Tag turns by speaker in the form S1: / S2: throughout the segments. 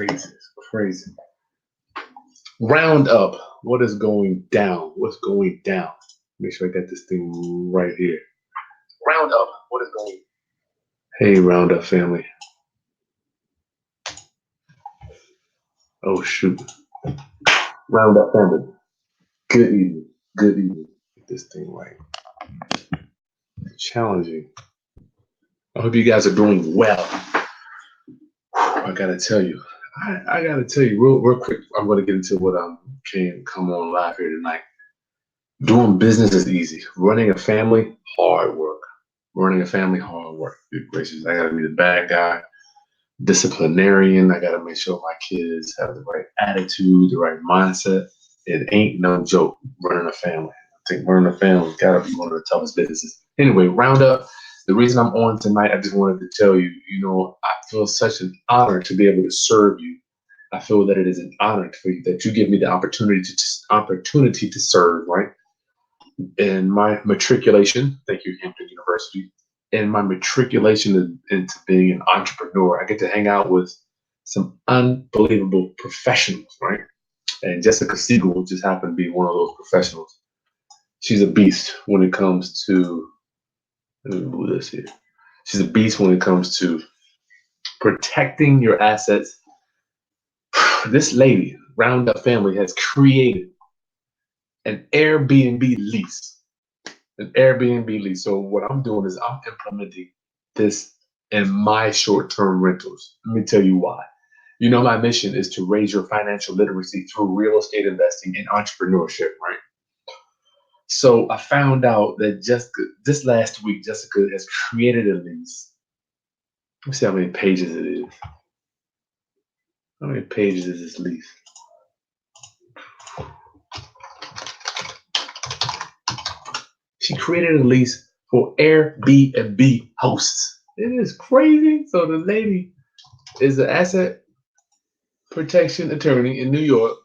S1: crazy. It's crazy. Round up. What is going down? What's going down? Make sure I got this thing right here. Round up. What is going? Hey, Round Up family. Oh shoot. Round Up family. Good evening. Good evening. Get this thing right. Challenging. I hope you guys are doing well. I gotta tell you. I gotta tell you real quick. I'm gonna get into what can come on live here tonight. Doing business is easy. Running a family, hard work. Running a family, hard work. Good gracious. I gotta be the bad guy, disciplinarian. I gotta make sure my kids have the right attitude, the right mindset. It ain't no joke running a family. I think running a family gotta be one of the toughest businesses. Anyway, round up. The reason I'm on tonight, I just wanted to tell you, I feel such an honor to be able to serve you. I feel that it is an honor for you that you give me the opportunity to serve, right? In my matriculation, thank you, Hampton University, in my matriculation into being an entrepreneur, I get to hang out with some unbelievable professionals, right? And Jessica Segal just happened to be one of those professionals. She's a beast when it comes to, let me move this here. She's a beast when it comes to protecting your assets. This lady, Roundup family, has created an Airbnb lease. An Airbnb lease. So what I'm doing is I'm implementing this in my short-term rentals. Let me tell you why. My mission is to raise your financial literacy through real estate investing and entrepreneurship, right? So I found out that this last week, Jessica has created a lease. Let's see how many pages it is. How many pages is this lease? She created a lease for Airbnb hosts. It is crazy. So the lady is an asset protection attorney in New York.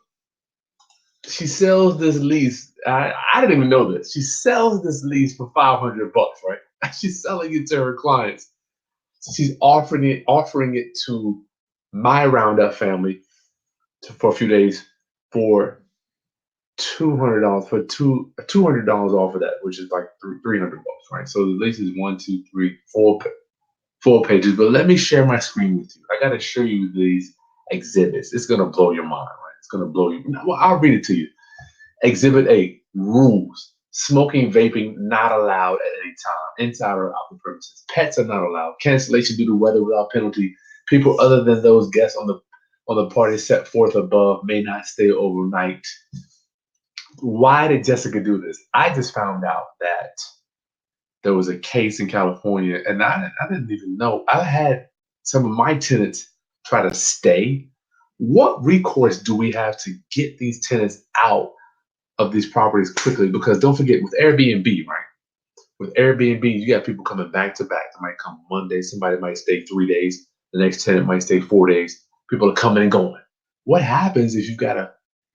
S1: She sells this lease. I didn't even know this. She sells this lease for $500, right? She's selling it to her clients. She's offering it to my Roundup family for a few days for $200 for $200 off of that, which is like $300, right? So the lease is 4 pages. But let me share my screen with you. I got to show you these exhibits. It's gonna blow your mind, right? It's gonna blow you. Well, I'll read it to you. Exhibit A: rules. Smoking, vaping not allowed at any time, inside or out the premises. Pets are not allowed. Cancellation due to weather without penalty. People other than those guests on the party set forth above may not stay overnight. Why did Jessica do this? I just found out that there was a case in California, and I didn't even know. I had some of my tenants try to stay. What recourse do we have to get these tenants out of these properties quickly? Because don't forget, with Airbnb, right? With Airbnb, you got people coming back to back. They might come Monday. Somebody might stay 3 days. The next tenant might stay 4 days. People are coming and going. What happens if you got an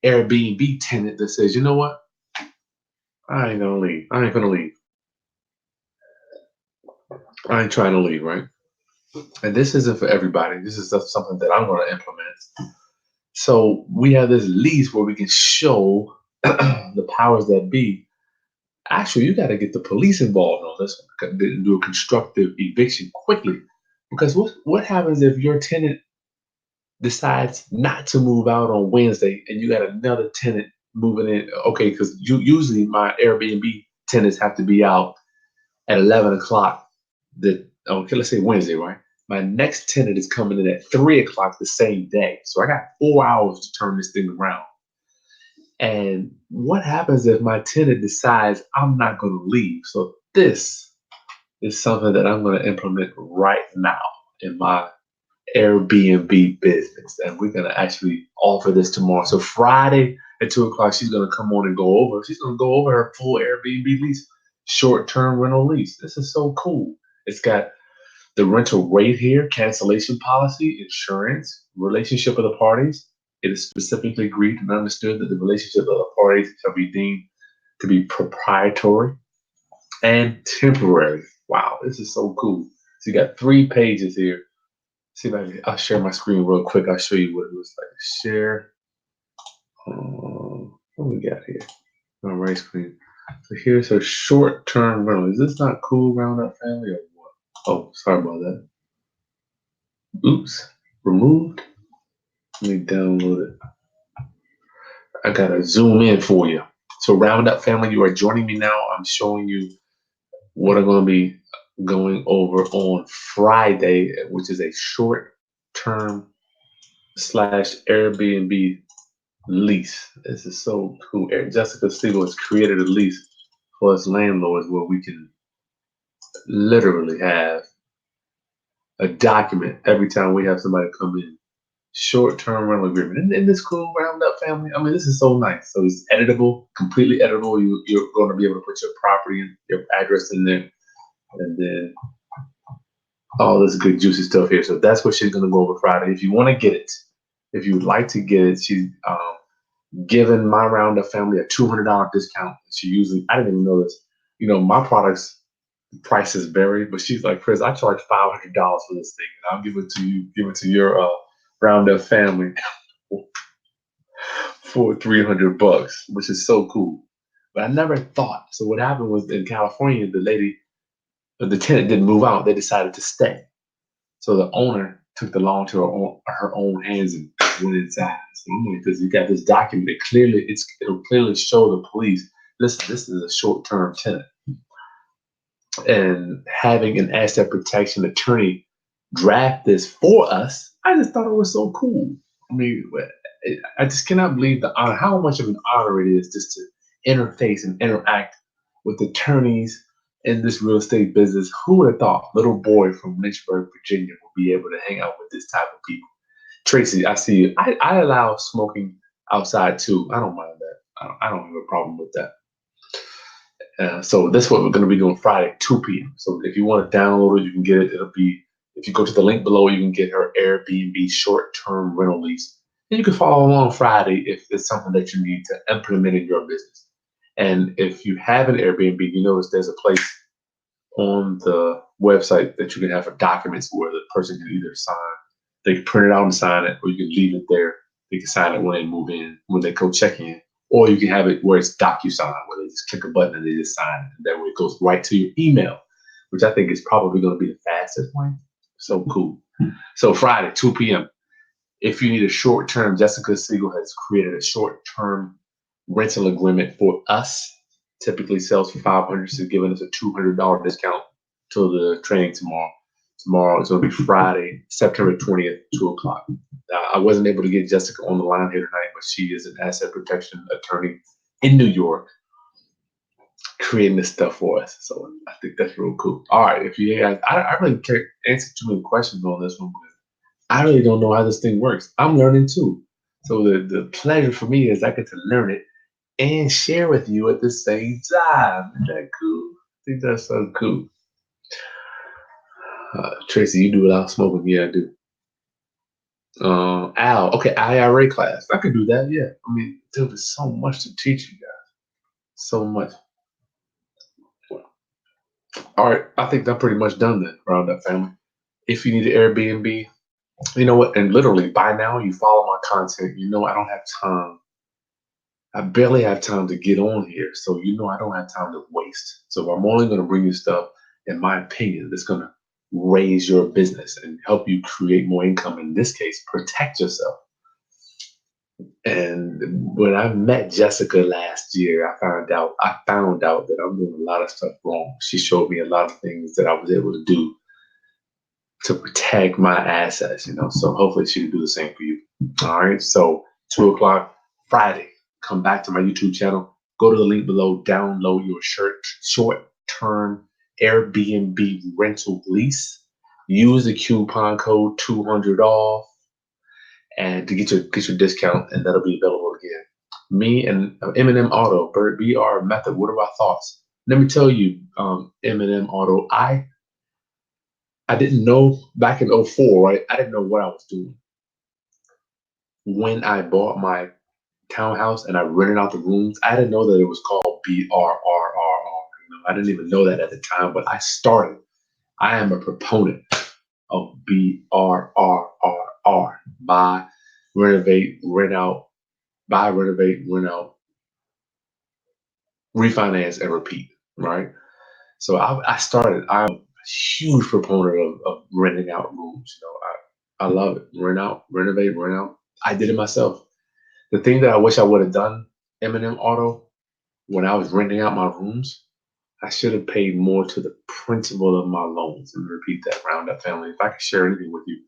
S1: Airbnb tenant that says, you know what? I ain't gonna leave. I ain't gonna leave. I ain't trying to leave, right? And this isn't for everybody. This is something that I'm going to implement. So we have this lease where we can show the powers that be. Actually, you got to get the police involved on this one, do a constructive eviction quickly. Because what happens if your tenant decides not to move out on Wednesday and you got another tenant moving in? Okay, because usually my Airbnb tenants have to be out at 11 o'clock. Okay, let's say Wednesday, right? My next tenant is coming in at 3 o'clock the same day. So I got 4 hours to turn this thing around. And what happens if my tenant decides I'm not going to leave? So this is something that I'm going to implement right now in my Airbnb business. And we're going to actually offer this tomorrow. So Friday at 2 o'clock, she's going to come on and go over. She's going to go over her full Airbnb lease, short-term rental lease. This is so cool. It's got the rental rate here, cancellation policy, insurance, relationship of the parties. It is specifically agreed and understood that the relationship of the parties shall be deemed to be proprietary and temporary. Wow, this is so cool. So you got 3 pages here See if I'll share my screen real quick. I'll show you what it looks like. Share. What we got here? My right screen. So here's a short-term rental. Is this not cool, Roundup family, or what? Oh, sorry about that. Oops, removed. Let me download it. I gotta zoom in for you. So Roundup family, you are joining me now. I'm showing you what I'm gonna be going over on Friday, which is a short-term slash Airbnb lease. This is so cool. Jessica Segal has created a lease for us landlords where we can literally have a document every time we have somebody come in. Short-term rental agreement. Isn't this cool, Roundup family? I mean, this is so nice. So it's editable, completely editable. You're going to be able to put your property and your address in there, and then all this good juicy stuff here. So that's what she's going to go over Friday. If you want to get it, if you would like to get it, she's giving my Roundup family a $200 discount. She usually, I didn't even know this. You know, my products prices vary, but she's like, Chris, I charge $500 for this thing, and I'll give it to you, give it to your Roundup family for $300, which is so cool. But I never thought. So what happened was in California, the tenant didn't move out. They decided to stay. So the owner took the law into her own hands and went inside. So because you got this document, it'll clearly show the police, listen, this is a short-term tenant. And having an asset protection attorney draft this for us, I just thought it was so cool. I mean, I just cannot believe the honor, how much of an honor it is just to interface and interact with attorneys in this real estate business. Who would have thought little boy from Lynchburg, Virginia would be able to hang out with this type of people? Tracy, I see you. I allow smoking outside too. I don't mind that. I don't have a problem with that. So this is what we're going to be doing Friday, 2 p.m. So if you want to download it, you can get it. It'll be, if you go to the link below, you can get her Airbnb short-term rental lease. And you can follow along Friday if it's something that you need to implement in your business. And if you have an Airbnb, you notice there's a place on the website that you can have for documents where the person can either sign, they can print it out and sign it, or you can leave it there. They can sign it when they move in, when they go check in. Or you can have it where it's DocuSign, where they just click a button and they just sign it. And that way it goes right to your email, which I think is probably going to be the fastest way. So cool. So Friday, 2 p.m. If you need a short-term, Jessica Segal has created a short-term rental agreement for us. Typically sells for $500. She's giving us a $200 discount till the training tomorrow. Tomorrow is going to be Friday, September 20th, 2 o'clock. I wasn't able to get Jessica on the line here tonight, but she is an asset protection attorney in New York creating this stuff for us. So I think that's real cool. All right, if you guys, I really can't answer too many questions on this one, but I really don't know how this thing works. I'm learning too. So the pleasure for me is I get to learn it and share with you at the same time. Isn't that cool? I think that's so cool. Tracy, you do without smoking? Yeah, I do. Al, okay, IRA class. I could do that. Yeah, I mean, there's so much to teach you guys. So much. All right, I think I'm pretty much done then, Roundup family. If you need an Airbnb, you know what? And literally, by now, you follow my content. You know I don't have time. I barely have time to get on here, so you know I don't have time to waste. So I'm only going to bring you stuff, in my opinion, that's going to raise your business and help you create more income. In this case, protect yourself. And when I met Jessica last year, I found out that I'm doing a lot of stuff wrong. She showed me a lot of things that I was able to do to protect my assets, you know. So hopefully she can do the same for you. All right. So 2 o'clock Friday, come back to my YouTube channel. Go to the link below, download your short-term Airbnb rental lease. Use the coupon code 200 off and to get your discount, and that'll be available again. Me and M&M Auto, BR Method. What are our thoughts? Let me tell you, M&M Auto. I didn't know back in '04, right? I didn't know what I was doing when I bought my townhouse and I rented out the rooms. I didn't know that it was called BRRRR. You know, I didn't even know that at the time, but I started. I am a proponent of BRRRR. Buy, renovate, rent out, buy, renovate, rent out, refinance, and repeat, right? So I'm a huge proponent of renting out rooms. I love it. Rent out, renovate, rent out. I did it myself. The thing that I wish I would have done, Eminem Auto, when I was renting out my rooms, I should have paid more to the principal of my loans. And repeat that, round up family. If I could share anything with you,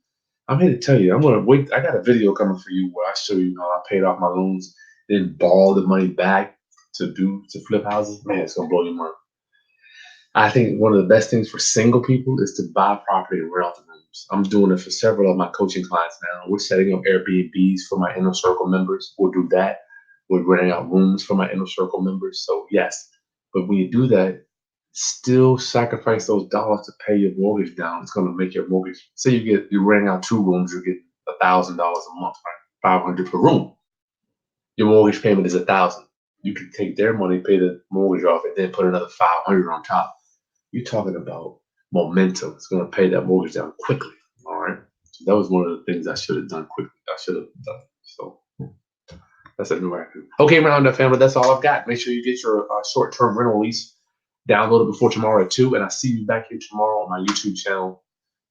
S1: I'm here to tell you. I'm gonna wait. I got a video coming for you where I show you how I paid off my loans, then borrowed the money back to flip houses. Man, it's gonna blow your mind. I think one of the best things for single people is to buy property and rent out the rooms. I'm doing it for several of my coaching clients now. We're setting up Airbnbs for my inner circle members. We'll do that. We're renting out rooms for my inner circle members. So yes, but when you do that, still sacrifice those dollars to pay your mortgage down. It's going to make your mortgage. Say you're renting out 2 rooms, you get $1,000 a month, right? 500 per room. Your mortgage payment is 1,000. You can take their money, pay the mortgage off, and then put another 500 on top. You're talking about momentum. It's going to pay that mortgage down quickly. All right. So that was one of the things I should have done quickly. I should have done. So that's a new record. Okay, Roundup family, that's all I've got. Make sure you get your short-term rental lease downloaded before tomorrow at 2. And I'll see you back here tomorrow on my YouTube channel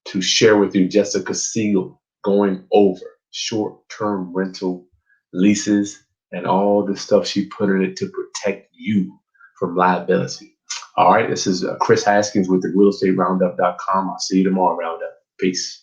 S1: to share with you Jessica Segal going over short-term rental leases and all the stuff she put in it to protect you from liability. All right, this is Chris Haskins with the realestateroundup.com. I'll see you tomorrow, Roundup. Peace.